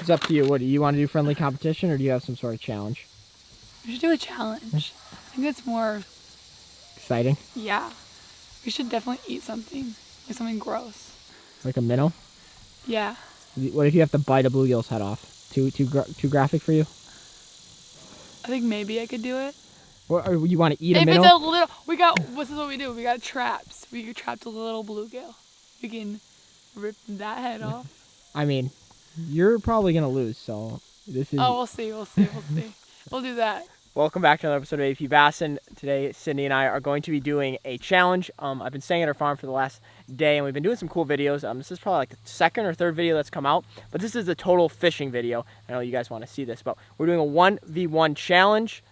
It's up to you. What do you want to do? Friendly competition, or do you have some sort of challenge? We should do a challenge. I think it's more exciting. Yeah. We should definitely eat something. Like something gross. Like a minnow? Yeah. What if you have to bite a bluegill's head off? Too graphic for you? I think maybe I could do it. Or you want to eat a if minnow? It's a little, this is what we do. We got traps. We trapped a little bluegill. We can rip that head off. I mean, you're probably going to lose, so this is... Oh, we'll see. We'll do that. Welcome back to another episode of AP Bassin. Today, Sydney and I are going to be doing a challenge. I've been staying at our farm for the last day, and we've been doing some cool videos. This is probably like the second or third video that's come out, but this is a total fishing video. I know you guys want to see this, but we're doing a 1v1 challenge.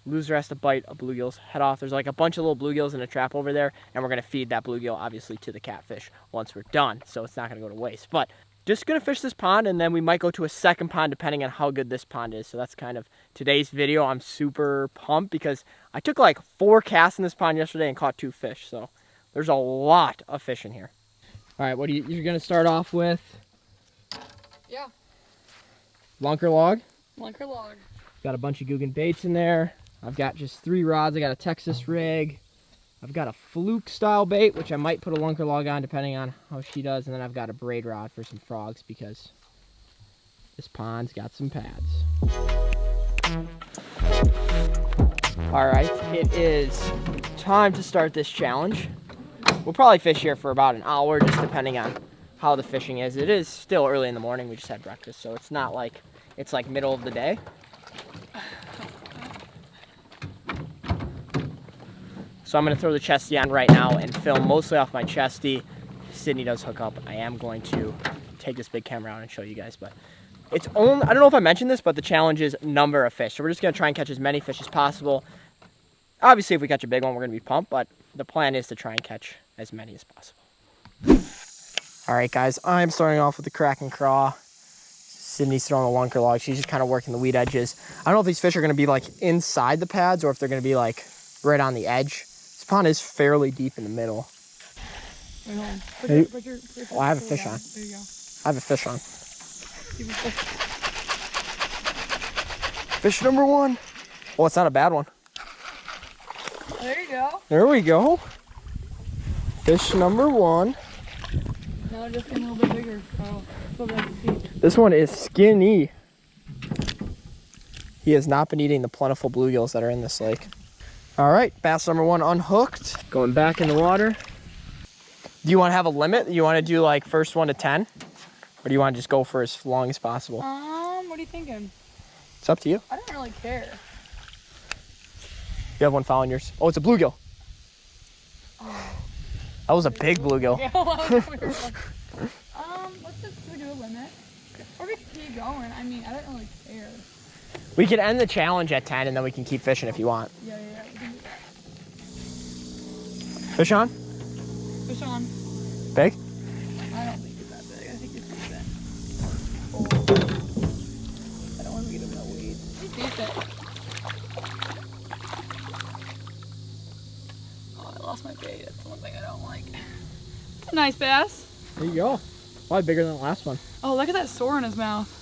Loser has to bite a bluegill's head off. There's like a bunch of little bluegills in a trap over there, and we're going to feed that bluegill, obviously, to the catfish once we're done, so it's not going to go to waste. But just going to fish this pond, and then we might go to a second pond depending on how good this pond is. So that's kind of today's video. I'm super pumped because I took like 4 casts in this pond yesterday and caught 2 fish. So there's a lot of fish in here. All right, what are you're going to start off with? Yeah. Lunker log. Lunker log. Got a bunch of Googan baits in there. I've got just 3 rods. I got a Texas rig. I've got a fluke style bait, which I might put a lunker log on depending on how she does. And then I've got a braid rod for some frogs because this pond's got some pads. All right, it is time to start this challenge. We'll probably fish here for about an hour, just depending on how the fishing is. It is still early in the morning. We just had breakfast, so it's not like it's like middle of the day. So I'm going to throw the chesty on right now and film mostly off my chesty. Sydney does hook up. I am going to take this big camera out and show you guys, but it's only, I don't know if I mentioned this, but the challenge is number of fish. So we're just going to try and catch as many fish as possible. Obviously, if we catch a big one, we're going to be pumped, but the plan is to try and catch as many as possible. All right, guys, I'm starting off with the crack and craw. Sydney's throwing the lunker log. She's just kind of working the weed edges. I don't know if these fish are going to be like inside the pads or if they're going to be like right on the edge. This pond is fairly deep in the middle. Wait, hold on. Put your I have a fish on. There you go. I have a fish on. Fish number 1. Oh, it's not a bad one. There you go. There we go. Fish number 1. Now it's just getting a little bit bigger. Oh, so bad to see. This one is skinny. He has not been eating the plentiful bluegills that are in this lake. All right, bass number 1 unhooked. Going back in the water. Do you want to have a limit? Do you want to do like first 1 to 10? Or do you want to just go for as long as possible? What are you thinking? It's up to you. I don't really care. You have one following yours. Oh, it's a bluegill. Oh. That was a big bluegill. Yeah, well, that was a weird one. Let's just do a limit. Or we can keep going. I mean, I don't really care. We can end the challenge at 10 and then we can keep fishing if you want. Yeah. We can do that. Fish on? Fish on. Big? I don't think it's that big. I think it's decent. Oh. I don't want to get him in the weeds. He's decent. Oh, I lost my bait. That's the one thing I don't like. It's a nice bass. There you go. Probably bigger than the last one. Oh, look at that sore in his mouth.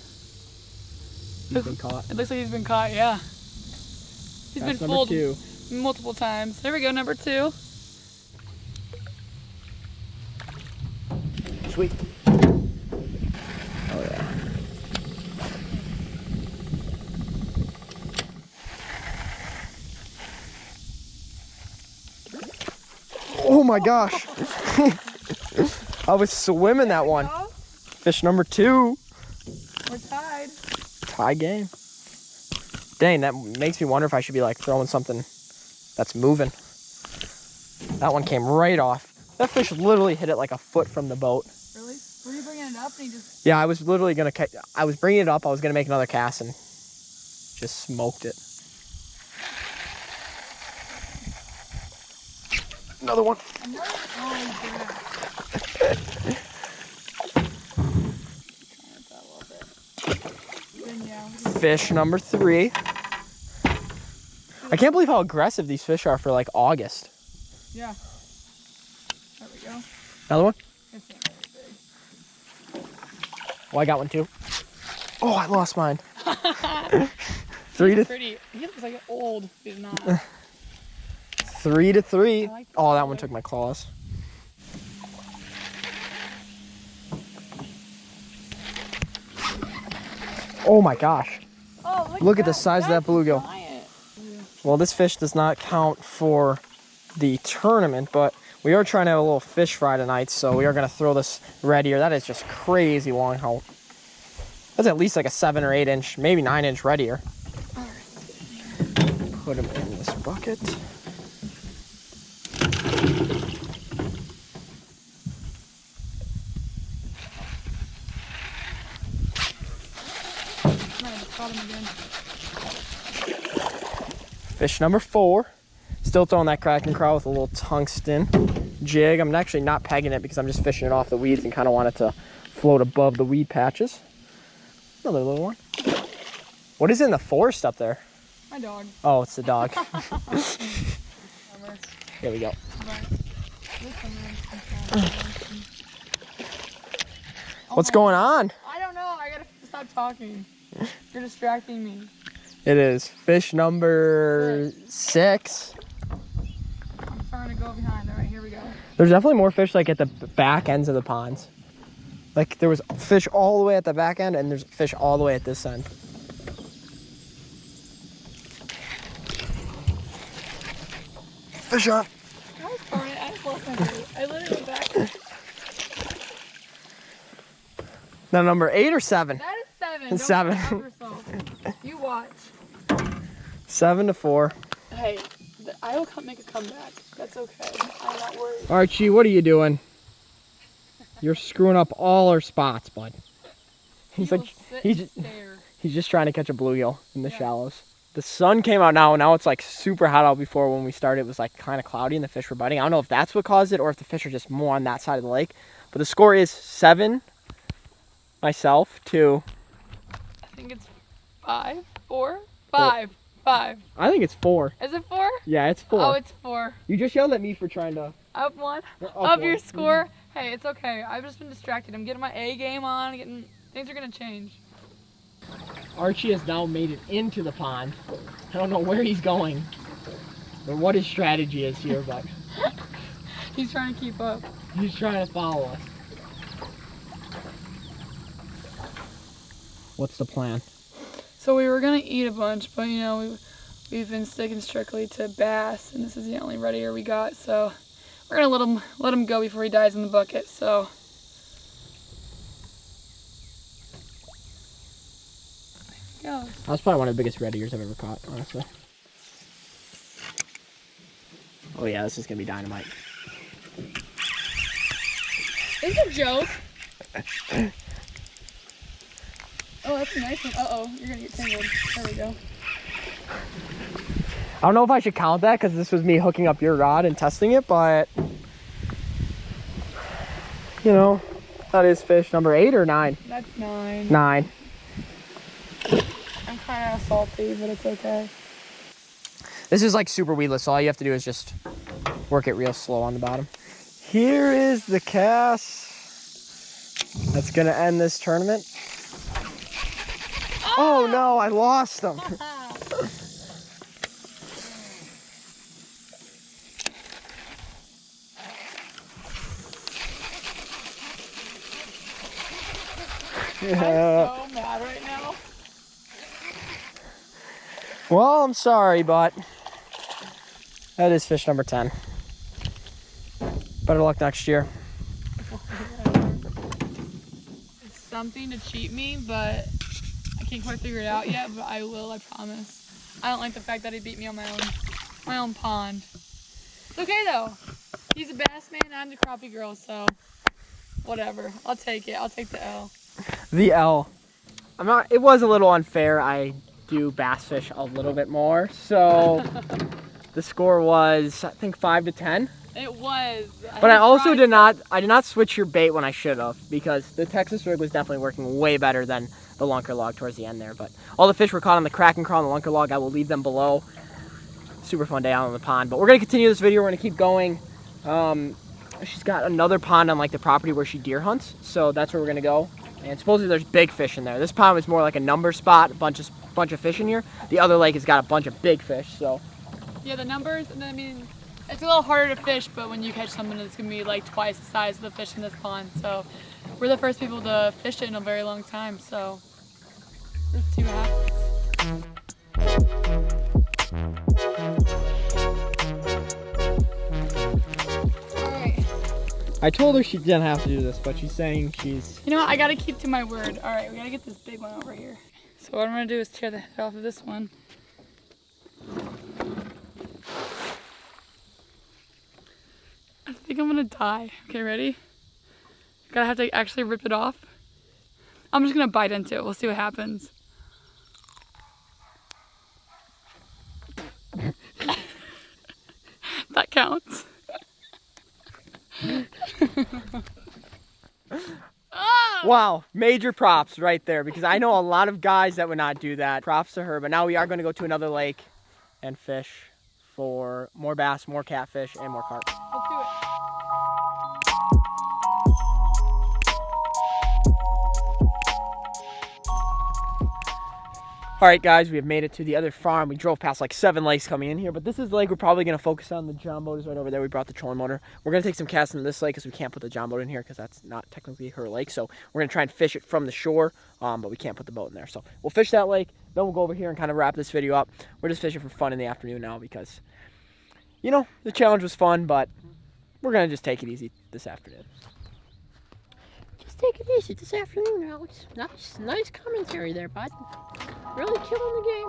He's been caught. It looks like he's been caught, yeah. He's That's been number fooled 2. multiple times. There we go, number 2. Sweet. Oh yeah. Oh my gosh. I was swimming that one. Go. Fish number 2. We're tied. Tie game. Dang, that makes me wonder if I should be like throwing something that's moving. That one came right off. That fish literally hit it like a foot from the boat. Really? Were you bringing it up and he just... Yeah, I was literally gonna, I was bringing it up, I was gonna make another cast and just smoked it. Another one. Fish number 3. I can't believe how aggressive these fish are for like August. Yeah. There we go. Another one? It's not really big. Oh, I got one too. Oh, I lost mine. 3 to Pretty. He looks like old. He's not. 3 to 3. I like Oh, that color. one took my claws. Oh my gosh. Oh, Look at the size of that That's bluegill. giant. Well, this fish does not count for the tournament, but we are trying to have a little fish fry tonight, so we are going to throw this red ear. That is just crazy long haul. That's at least like a 7 or 8 inch, maybe 9 inch red ear. Put him in this bucket. Caught him again. Fish number 4. Still throwing that Kraken crawl with a little tungsten jig. I'm actually not pegging it because I'm just fishing it off the weeds and kind of want it to float above the weed patches. Another little one. What is in the forest up there? My dog. Oh, it's the dog. Here we go. What's going on? I don't know. I gotta stop talking. You're distracting me. It is fish number 6. I'm starting to go behind. All right, here we go. There's definitely more fish like at the back ends of the ponds. Like there was fish all the way at the back end and there's fish all the way at this end. Fish on. I was fine. I just lost my bait. I let it go back. Now number 8 or 7? That is 7. It's Don't 7. stop yourself. You watch. 7 to 4. Hey, I will make a comeback. That's okay. I'm not worried. Archie, what are you doing? You're screwing up all our spots, bud. He's He like, will sit he's and stare. he's just trying to catch a bluegill in the Yeah. shallows. The sun came out now, and now it's like super hot out. Before when we started, it was like kind of cloudy and the fish were biting. I don't know if that's what caused it or if the fish are just more on that side of the lake. But the score is 7 myself to, I think it's 5, 4, 5, 5. I think it's 4. Is it 4? Yeah, it's 4. Oh, it's 4. You just yelled at me for trying to Up 1. up Up your one. score. Hey, it's okay. I've just been distracted. I'm getting my A game on. Things are gonna change. Archie has now made it into the pond. I don't know where he's going or what his strategy is here, but He's trying to keep up. he's trying to follow us. What's the plan? So we were gonna eat a bunch, but you know we've been sticking strictly to bass, and this is the only red ear we got. So we're gonna let him go before he dies in the bucket. So there he goes. That's probably one of the biggest red ears I've ever caught, honestly. Oh yeah, this is gonna be dynamite. It's a joke. Oh, that's a nice one. Uh-oh, you're gonna get tangled. There we go. I don't know if I should count that because this was me hooking up your rod and testing it, but you know, that is fish number 8 or 9? That's 9. 9. I'm kind of salty, but it's okay. This is like super weedless, so all you have to do is just work it real slow on the bottom. Here is the cast that's gonna end this tournament. Oh no, I lost them. I'm so mad right now. Well, I'm sorry, but that is fish number 10. Better luck next year. It's something to cheat me, but I can't quite figure it out yet, but I will, I promise. I don't like the fact that he beat me on my own pond. It's okay though. He's a bass man, I'm the crappie girl, so whatever. I'll take it. I'll take the L. The L. It was a little unfair. I do bass fish a little bit more, so the score was, I think, 5 to 10. It was. But I also did not switch your bait when I should have, because the Texas rig was definitely working way better than the lunker log towards the end there. But all the fish were caught on the Kraken crawl and the lunker log. I will leave them below. Super fun day out on the pond. But we're going to continue this video. We're going to keep going. She's got another pond on like the property where she deer hunts, so that's where we're going to go. And supposedly there's big fish in there. This pond was more like a number spot, a bunch of fish in here. The other lake has got a bunch of big fish, so. Yeah, the numbers, and then, I mean, it's a little harder to fish, but when you catch something, it's gonna be like twice the size of the fish in this pond. So we're the first people to fish it in a very long time, so let's see what happens. Alright. I told her she didn't have to do this, but she's saying she's... You know what, I gotta keep to my word. Alright, we gotta get this big one over here. So what I'm gonna do is tear the head off of this one. I think I'm gonna die. Okay, ready? Gotta have to actually rip it off. I'm just gonna bite into it. We'll see what happens. That counts. Wow, major props right there, because I know a lot of guys that would not do that. Props to her, but now we are going to go to another lake and fish for more bass, more catfish, and more carp. Let's do it. All right, guys, we have made it to the other farm. We drove past like 7 lakes coming in here, but this is the lake we're probably going to focus on. The John boat is right over there. We brought the trolling motor. We're going to take some casts into this lake because we can't put the John boat in here because that's not technically her lake. So we're going to try and fish it from the shore, but we can't put the boat in there. So we'll fish that lake, then we'll go over here and kind of wrap this video up. We're just fishing for fun in the afternoon now because, you know, the challenge was fun, but we're going to just take it easy this afternoon. Take it easy this afternoon, Alex. Nice commentary there, bud. Really killing the game.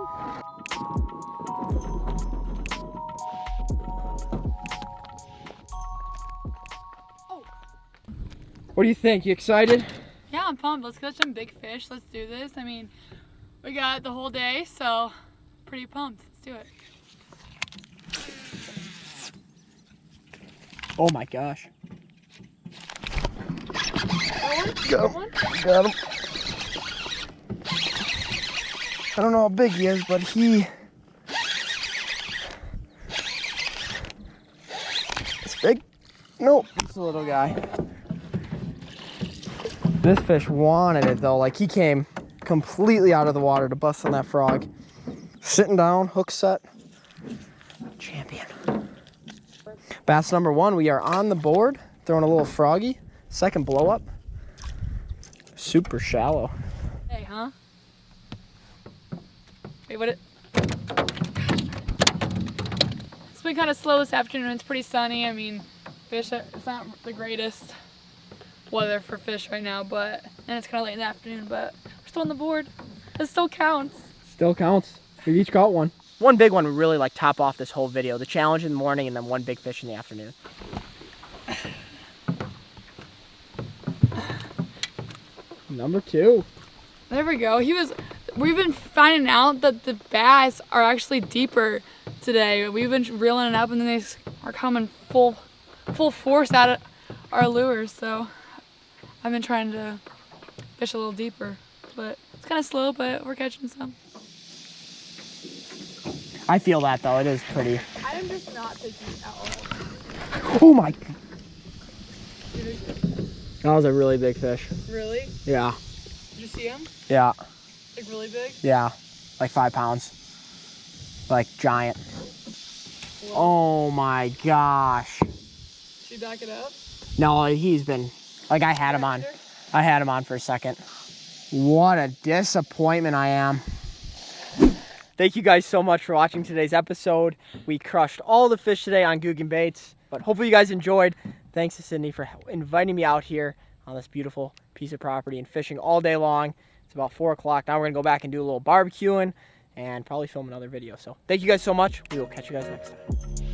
What do you think? You excited? Yeah, I'm pumped. Let's catch some big fish. Let's do this. I mean, we got the whole day, so pretty pumped. Let's do it. Oh my gosh. Got him. Got him. I don't know how big he is, but he... It's big? Nope. It's a little guy. This fish wanted it though. Like, he came completely out of the water to bust on that frog. Sitting down, hook set. Champion. Bass number 1, we are on the board. Throwing a little froggy. Second blow up. Super shallow. Hey, huh? Wait, what? It's been kind of slow this afternoon. It's pretty sunny. I mean, fish, it's not the greatest weather for fish right now, but, and it's kind of late in the afternoon, but we're still on the board. It still counts. Still counts. We each caught one. One big one would really like top off this whole video. The challenge in the morning and then one big fish in the afternoon. Number 2. There we go. We've been finding out that the bass are actually deeper today. We've been reeling it up and then they are coming full force out of our lures. So I've been trying to fish a little deeper, but it's kind of slow, but we're catching some. I feel that though. It is pretty. I am just not fishing at all. Oh my. That was a really big fish. Really? Yeah. Did you see him? Yeah. Like really big? Yeah. Like 5 pounds. Like giant. Whoa. Oh my gosh. Should you back it up? No, he's been, like I had him on for a second. What a disappointment I am. Thank you guys so much for watching today's episode. We crushed all the fish today on Googan baits, but hopefully you guys enjoyed. Thanks to Sydney for inviting me out here on this beautiful piece of property and fishing all day long. It's about 4 o'clock. Now we're gonna go back and do a little barbecuing and probably film another video. So thank you guys so much. We will catch you guys next time.